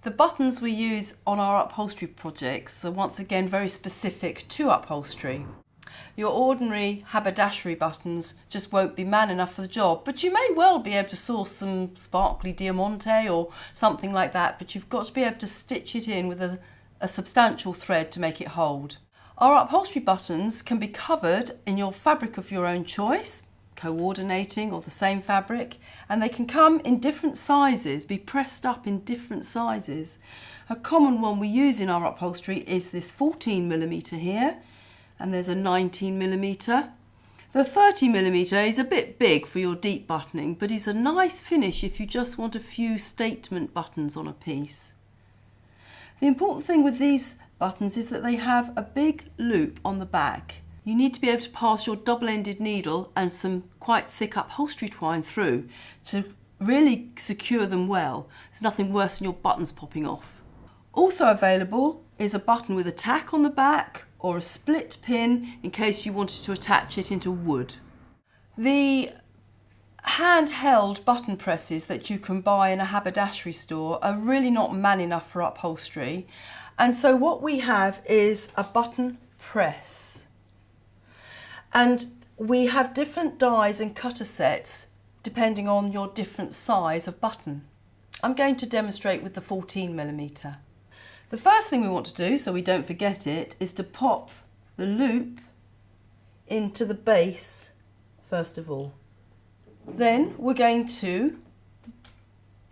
The buttons we use on our upholstery projects are once again very specific to upholstery. Your ordinary haberdashery buttons just won't be man enough for the job, but you may well be able to source some sparkly diamante or something like that, but you've got to be able to stitch it in with a substantial thread to make it hold. Our upholstery buttons can be covered in your fabric of your own choice, coordinating or the same fabric, and they can come in different sizes, be pressed up in different sizes. A common one we use in our upholstery is this 14mm here, and there's a 19mm. The 30mm is a bit big for your deep buttoning, but is a nice finish if you just want a few statement buttons on a piece. The important thing with these buttons is that they have a big loop on the back. You need to be able to pass your double-ended needle and some quite thick upholstery twine through to really secure them well. There's nothing worse than your buttons popping off. Also available is a button with a tack on the back or a split pin in case you wanted to attach it into wood. The handheld button presses that you can buy in a haberdashery store are really not man enough for upholstery, and so what we have is a button press. And we have different dies and cutter sets depending on your different size of button. I'm going to demonstrate with the 14mm. The first thing we want to do, so we don't forget it, is to pop the loop into the base first of all. Then we're going to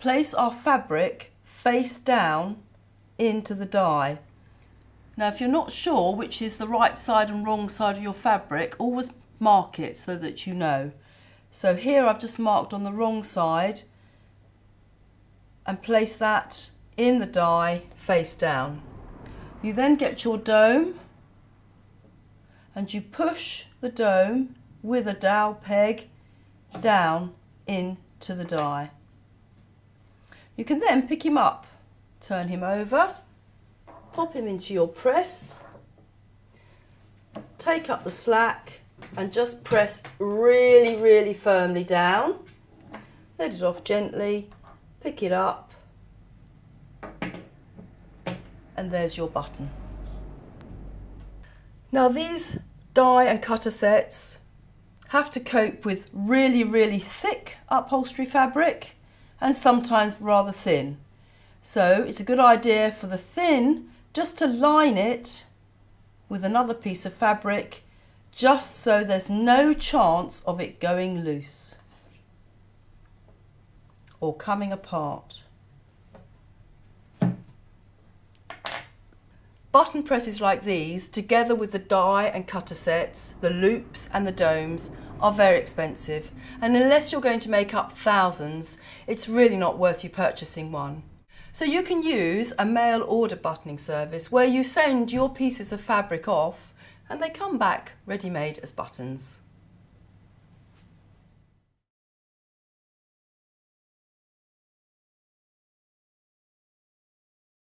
place our fabric face down into the die. Now, if you're not sure which is the right side and wrong side of your fabric, always mark it so that you know. So here I've just marked on the wrong side and place that in the die face down. You then get your dome and you push the dome with a dowel peg down into the die. You can then pick him up, turn him over, pop him into your press, take up the slack and just press really firmly down. Let it off gently, pick it up, and there's your button. Now these die and cutter sets have to cope with really thick upholstery fabric and sometimes rather thin. So it's a good idea for the thin just to line it with another piece of fabric, just so there's no chance of it going loose or coming apart. Button presses like these, together with the die and cutter sets, the loops and the domes, are very expensive, and unless you're going to make up thousands, it's really not worth you purchasing one. So you can use a mail order buttoning service where you send your pieces of fabric off and they come back ready-made as buttons.